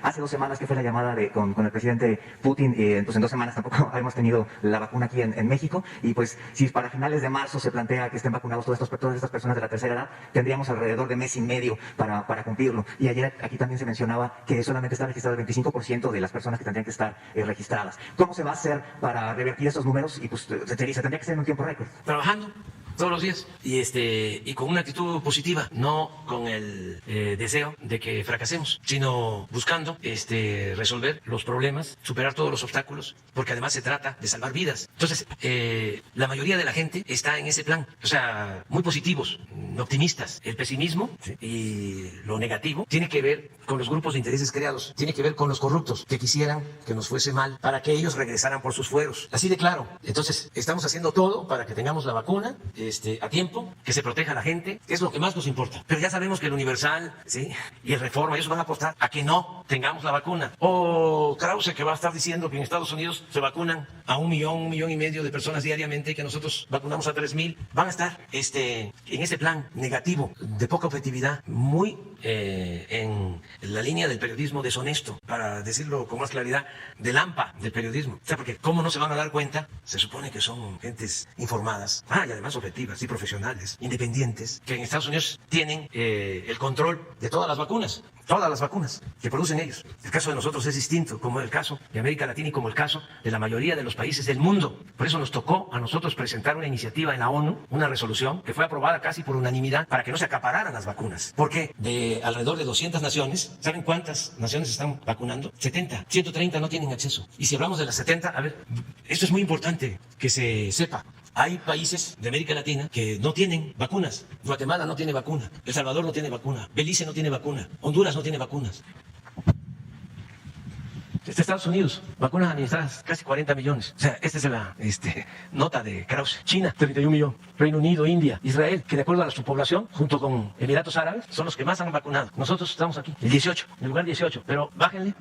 Hace 2 semanas que fue la llamada con el presidente Putin, pues en 2 semanas tampoco hemos tenido la vacuna aquí en México, y pues si para finales de marzo se plantea que estén vacunados todas estas personas de la tercera edad, tendríamos alrededor de mes y medio para cumplirlo. Y ayer aquí también se mencionaba que solamente está registrado el 25% de las personas que tendrían que estar registradas. ¿Cómo se va a hacer para revertir estos números? Y pues se tendría que hacer en un tiempo récord. Trabajando todos los días y con una actitud positiva, no con el deseo de que fracasemos, sino buscando resolver los problemas, superar todos los obstáculos, porque además se trata de salvar vidas. Entonces, la mayoría de la gente está en ese plan, o sea, muy positivos, optimistas. El pesimismo y lo negativo tiene que ver con los grupos de intereses creados, tiene que ver con los corruptos que quisieran que nos fuese mal para que ellos regresaran por sus fueros. Así de claro. Entonces, estamos haciendo todo para que tengamos la vacuna a tiempo, que se proteja a la gente, que es lo que más nos importa. Pero ya sabemos que el Universal, ¿sí?, y el Reforma, ellos van a apostar a que no tengamos la vacuna. O Krause, que va a estar diciendo que en Estados Unidos se vacunan a 1 millón y medio de personas diariamente y que nosotros vacunamos a 3,000. Van a estar en ese plan negativo, de poca objetividad, muy en la línea del periodismo deshonesto, para decirlo con más claridad, del AMPA del periodismo. O sea, porque ¿cómo no se van a dar cuenta? Se supone que son gentes informadas, y además objetivas y profesionales, independientes, que en Estados Unidos tienen el control de todas las vacunas que producen ellos. El caso de nosotros es distinto, como el caso de América Latina y como el caso de la mayoría de los países del mundo. Por eso nos tocó a nosotros presentar una iniciativa en la ONU, una resolución que fue aprobada casi por unanimidad para que no se acapararan las vacunas. Porque de alrededor de 200 naciones, ¿saben cuántas naciones están vacunando? 70. 130 no tienen acceso. Y si hablamos de las 70, a ver, esto es muy importante que se sepa. Hay países de América Latina que no tienen vacunas. Guatemala no tiene vacuna. El Salvador no tiene vacuna. Belice no tiene vacuna. Honduras no tiene vacunas. Estados Unidos, vacunas administradas, casi 40 millones. O sea, esta es la nota de Krause. China, 31 millones. Reino Unido, India, Israel, que de acuerdo a su población, junto con Emiratos Árabes, son los que más han vacunado. Nosotros estamos aquí, el 18, en el lugar 18. Pero bájenle,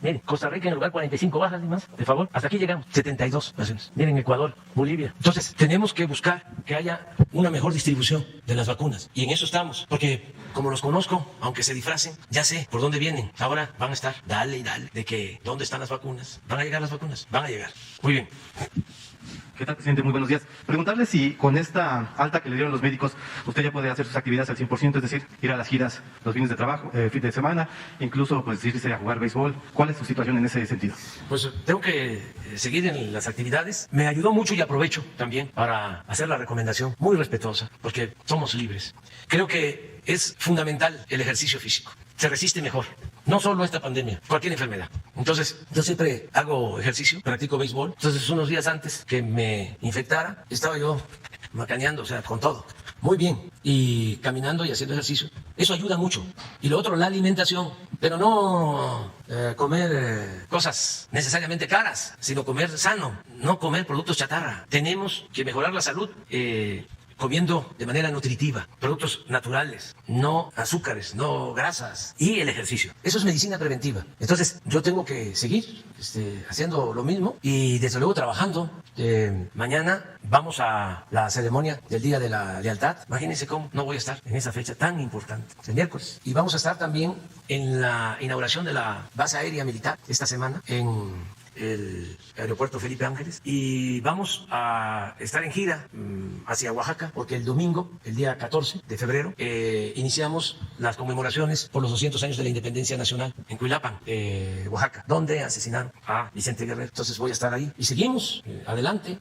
miren, Costa Rica en el lugar 45, bájenle más, de favor. Hasta aquí llegamos, 72 naciones. Miren, Ecuador, Bolivia. Entonces, tenemos que buscar que haya una mejor distribución de las vacunas. Y en eso estamos, porque como los conozco, aunque se disfracen, ya sé por dónde vienen. Ahora van a estar, dale y dale, de que ¿dónde están las vacunas? ¿Van a llegar las vacunas? Van a llegar. Muy bien. ¿Qué tal, presidente? Muy buenos días. Preguntarle si con esta alta que le dieron los médicos, usted ya puede hacer sus actividades al 100%, es decir, ir a las giras los fines de trabajo, fin de semana, incluso pues irse a jugar béisbol. ¿Cuál es su situación en ese sentido? Pues tengo que seguir en las actividades. Me ayudó mucho y aprovecho también para hacer la recomendación muy respetuosa, porque somos libres. Creo que es fundamental el ejercicio físico. Se resiste mejor. No solo esta pandemia, cualquier enfermedad. Entonces, yo siempre hago ejercicio, practico béisbol. Entonces, unos días antes que me infectara, estaba yo macaneando, o sea, con todo. Muy bien. Y caminando y haciendo ejercicio. Eso ayuda mucho. Y lo otro, la alimentación. Pero no comer cosas necesariamente caras, sino comer sano. No comer productos chatarra. Tenemos que mejorar la salud. Comiendo de manera nutritiva, productos naturales, no azúcares, no grasas, y el ejercicio. Eso es medicina preventiva. Entonces, yo tengo que seguir haciendo lo mismo y desde luego trabajando. Mañana vamos a la ceremonia del Día de la Lealtad. Imagínense cómo no voy a estar en esa fecha tan importante, el miércoles. Y vamos a estar también en la inauguración de la base aérea militar esta semana en el aeropuerto Felipe Ángeles, y vamos a estar en gira hacia Oaxaca, porque el domingo, el día 14 de febrero, iniciamos las conmemoraciones por los 200 años de la independencia nacional en Cuilapan, Oaxaca, donde asesinaron a Vicente Guerrero. Entonces voy a estar ahí y seguimos adelante.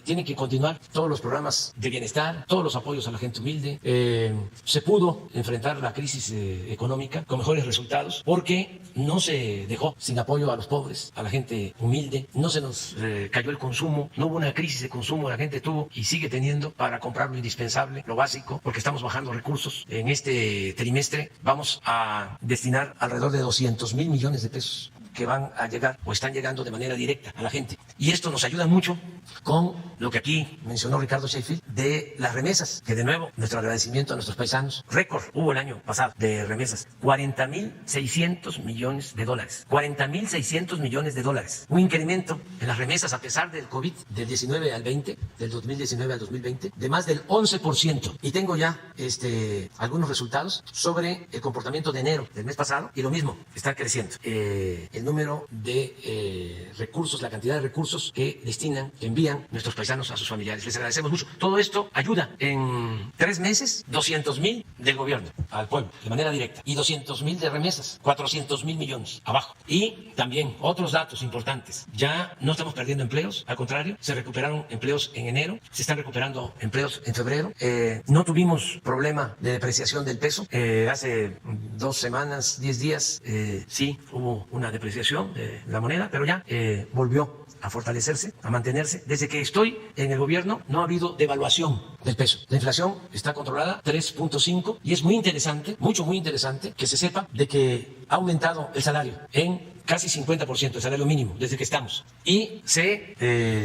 Tienen que continuar todos los programas de bienestar, todos los apoyos a la gente humilde. Se pudo enfrentar la crisis económica con mejores resultados, porque no se dejó sin apoyo a los pobres, a la gente humilde, no se nos cayó el consumo, no hubo una crisis de consumo, la gente tuvo y sigue teniendo para comprar lo indispensable, lo básico, porque estamos bajando recursos. En este trimestre vamos a destinar alrededor de 200,000 millones de pesos que van a llegar o están llegando de manera directa a la gente. Y esto nos ayuda mucho con lo que aquí mencionó Ricardo Sheffield de las remesas, que de nuevo nuestro agradecimiento a nuestros paisanos. Récord hubo el año pasado de remesas, 40.600 millones de dólares. 40.600 millones de dólares. Un incremento en las remesas a pesar del COVID, del 19 al 20, del 2019 al 2020, de más del 11%. Y tengo ya algunos resultados sobre el comportamiento de enero del mes pasado, y lo mismo, está creciendo. El número de recursos, la cantidad de recursos que destinan, que envían nuestros paisanos a sus familiares. Les agradecemos mucho. Todo esto ayuda en 3 meses, 200.000 del gobierno al pueblo, de manera directa, y 200.000 de remesas, 400.000 millones abajo. Y también otros datos importantes. Ya no estamos perdiendo empleos, al contrario, se recuperaron empleos en enero, se están recuperando empleos en febrero. No tuvimos problema de depreciación del peso. Hace 2 semanas, 10 días, sí hubo una depreciación de la moneda, pero ya volvió a fortalecerse, a mantenerse. Desde que estoy en el gobierno no ha habido devaluación del peso. La inflación está controlada 3.5, y es muy interesante, muy interesante que se sepa de que ha aumentado el salario en casi 50%, el salario mínimo, desde que estamos. Y se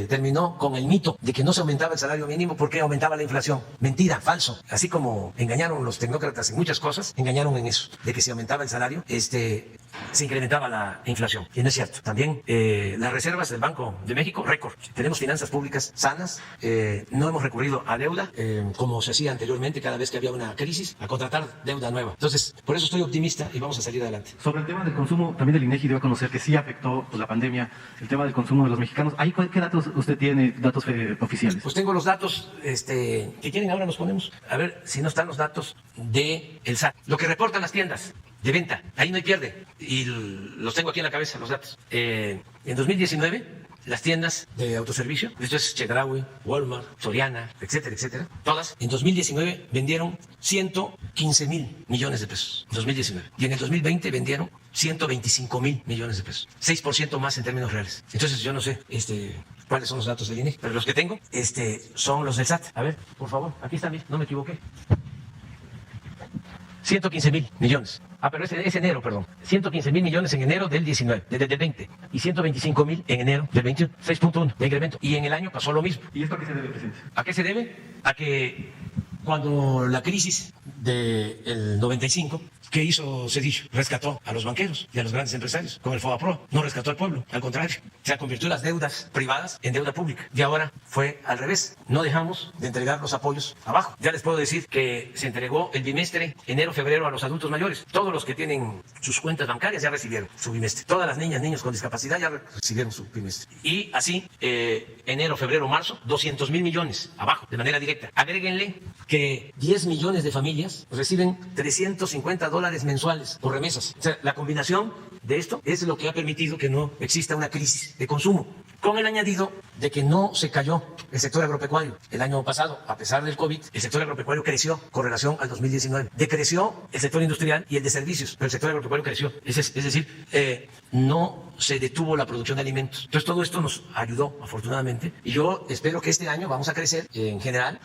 terminó con el mito de que no se aumentaba el salario mínimo porque aumentaba la inflación. Mentira, falso. Así como engañaron los tecnócratas en muchas cosas, engañaron en eso, de que si aumentaba el salario, se incrementaba la inflación. Y no es cierto. También las reservas del Banco de México, récord. Tenemos finanzas públicas sanas, no hemos recurrido a deuda, como se hacía anteriormente cada vez que había una crisis, a contratar deuda nueva. Entonces, por eso estoy optimista y vamos a salir adelante. Sobre el tema del consumo, también el INEGI dio a conocer que sí afectó la pandemia, el tema del consumo de los mexicanos. ¿Ahí qué datos usted tiene, datos oficiales? Pues tengo los datos, que quieren ahora los ponemos. A ver si no están los datos de el SAT. Lo que reportan las tiendas de venta, ahí no hay pierde. Y los tengo aquí en la cabeza, los datos. En 2019... las tiendas de autoservicio, esto es Chedraui, Walmart, Soriana, etcétera, etcétera, todas en 2019 vendieron 115.000 millones de pesos, en 2019. Y en el 2020 vendieron 125.000 millones de pesos, 6% más en términos reales. Entonces yo no sé cuáles son los datos del INEGI, pero los que tengo son los del SAT. A ver, por favor, aquí están bien, no me equivoqué. 115.000 millones. Pero es enero, perdón. 115.000 millones en enero del 19, del 20. Y 125.000 en enero del 21. 6.1 de incremento. Y en el año pasó lo mismo. ¿Y esto a qué se debe, presidente? ¿A qué se debe? A que cuando la crisis del 95, ¿qué hizo Cedillo? Rescató a los banqueros y a los grandes empresarios con el FOBAPROA. No rescató al pueblo, al contrario. Se convirtió las deudas privadas en deuda pública. Y ahora fue al revés. No dejamos de entregar los apoyos abajo. Ya les puedo decir que se entregó el bimestre enero-febrero a los adultos mayores. Todos los que tienen sus cuentas bancarias ya recibieron su bimestre. Todas las niñas, niños con discapacidad ya recibieron su bimestre. Y así, enero, febrero, marzo, 200.000 millones abajo, de manera directa. Agréguenle que 10 millones de familias reciben $350 mensuales por remesas. O sea, la combinación de esto es lo que ha permitido que no exista una crisis de consumo, con el añadido de que no se cayó el sector agropecuario. El año pasado, a pesar del COVID, el sector agropecuario creció con relación al 2019. Decreció el sector industrial y el de servicios, pero el sector agropecuario creció. Es decir, no se detuvo la producción de alimentos. Entonces todo esto nos ayudó, afortunadamente, y yo espero que este año vamos a crecer en general.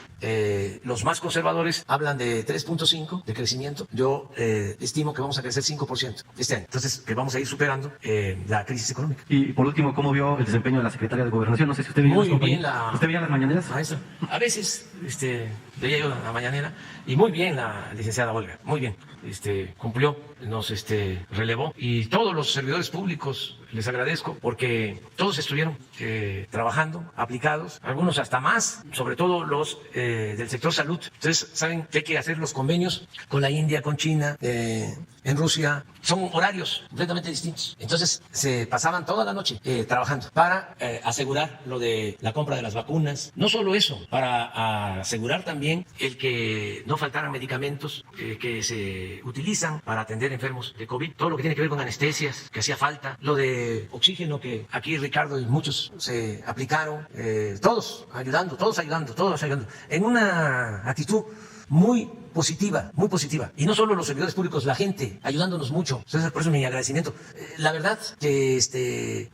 Los más conservadores hablan de 3.5 de crecimiento. Yo estimo que vamos a crecer 5% este año. Entonces, que vamos a ir superando la crisis económica. Y por último, ¿cómo vio el desempeño de la secretaria de Gobernación? No sé si usted veía ¿Usted veía las mañaneras? Maestro, a veces veía yo la mañanera, y muy bien la licenciada Olga, muy bien. Cumplió, nos relevó, y todos los servidores públicos les agradezco porque todos estuvieron trabajando, aplicados, algunos hasta más, sobre todo los del sector salud. Entonces saben que hay que hacer los convenios con la India, con China, en Rusia. Son horarios completamente distintos. Entonces se pasaban toda la noche trabajando para asegurar lo de la compra de las vacunas. No solo eso, para asegurar también el que no faltaran medicamentos que se utilizan para atender enfermos de COVID. Todo lo que tiene que ver con anestesias, que hacía falta. Lo de oxígeno, que aquí Ricardo y muchos se aplicaron. Todos ayudando. En una actitud muy positiva, muy positiva. Y no solo los servidores públicos, la gente ayudándonos mucho. Entonces, por eso mi agradecimiento. La verdad que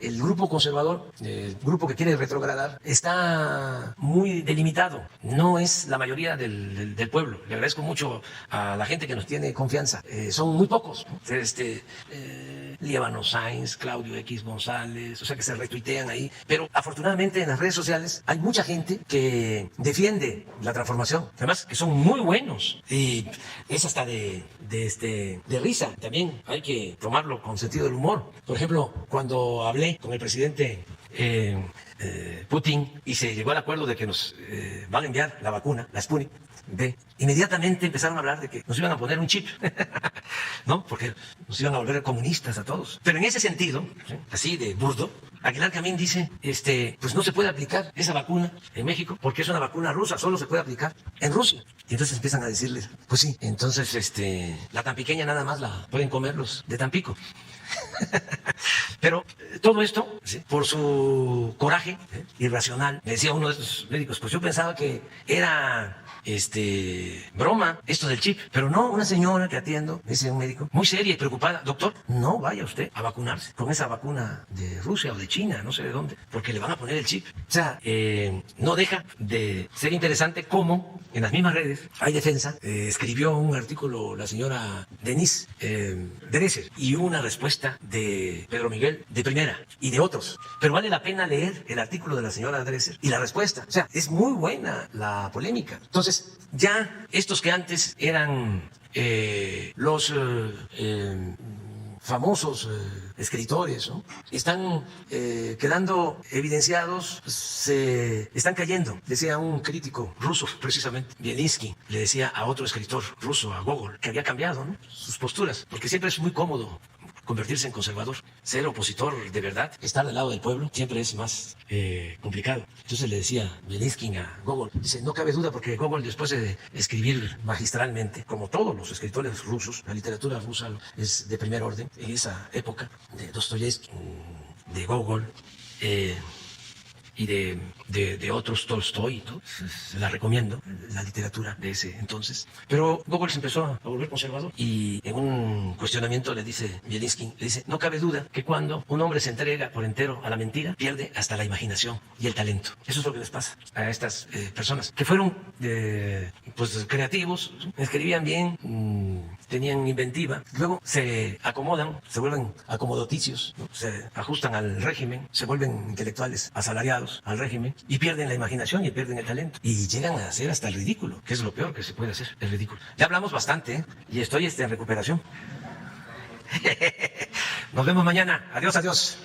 el grupo conservador, el grupo que quiere retrogradar, está muy delimitado. No es la mayoría del pueblo. Le agradezco mucho a la gente que nos tiene confianza. Son muy pocos, ¿no? Líbano Sainz, Claudio X González, o sea que se retuitean ahí. Pero afortunadamente en las redes sociales hay mucha gente que defiende la transformación. Además que son muy buenos y es hasta de risa. También hay que tomarlo con sentido del humor. Por ejemplo, cuando hablé con el presidente Putin y se llegó al acuerdo de que nos van a enviar la vacuna, la Sputnik V, inmediatamente empezaron a hablar de que nos iban a poner un chip, ¿no? Porque nos iban a volver comunistas a todos. Pero en ese sentido, ¿sí?, así de burdo, Aguilar Camín dice, pues no se puede aplicar esa vacuna en México porque es una vacuna rusa, solo se puede aplicar en Rusia. Y entonces empiezan a decirles, pues sí, entonces la tan pequeña nada más la pueden comer los de Tampico. Pero todo esto, ¿sí?, por su coraje irracional. Me decía uno de estos médicos, pues yo pensaba que era broma esto del chip, pero no, una señora que atiendo, dice un médico, muy seria y preocupada, doctor, no vaya usted a vacunarse con esa vacuna de Rusia o de China, no sé de dónde, porque le van a poner el chip. O sea, no deja de ser interesante cómo en las mismas redes hay defensa. Escribió un artículo la señora Denise Dresser y una respuesta de Pedro Miguel de Primera y de otros, pero vale la pena leer el artículo de la señora Dresser y la respuesta. O sea, es muy buena la polémica. Entonces, ya estos que antes eran los famosos escritores, ¿no?, están quedando evidenciados, se están cayendo. Decía un crítico ruso, precisamente, Bielinski, le decía a otro escritor ruso, a Gogol, que había cambiado, ¿no?, sus posturas, porque siempre es muy cómodo convertirse en conservador. Ser opositor de verdad, estar del lado del pueblo, siempre es más complicado. Entonces le decía Bielinski a Gogol, dice, no cabe duda, porque Gogol, después de escribir magistralmente, como todos los escritores rusos, la literatura rusa es de primer orden, en esa época, de Dostoyevsky, de Gogol, y de otros, Tolstoy, ¿no? Se la recomiendo, la literatura de ese entonces. Pero Gogol se empezó a volver conservador y en un cuestionamiento le dice Bielinski, le dice, no cabe duda que cuando un hombre se entrega por entero a la mentira, pierde hasta la imaginación y el talento. Eso es lo que les pasa a estas personas, que fueron pues creativos, escribían bien, tenían inventiva, luego se acomodan, se vuelven acomodoticios, ¿no?, se ajustan al régimen, se vuelven intelectuales asalariados al régimen y pierden la imaginación y pierden el talento y llegan a hacer hasta el ridículo, que es lo peor que se puede hacer, el ridículo. Ya hablamos bastante, y estoy en recuperación. Nos vemos mañana. Adiós, adiós.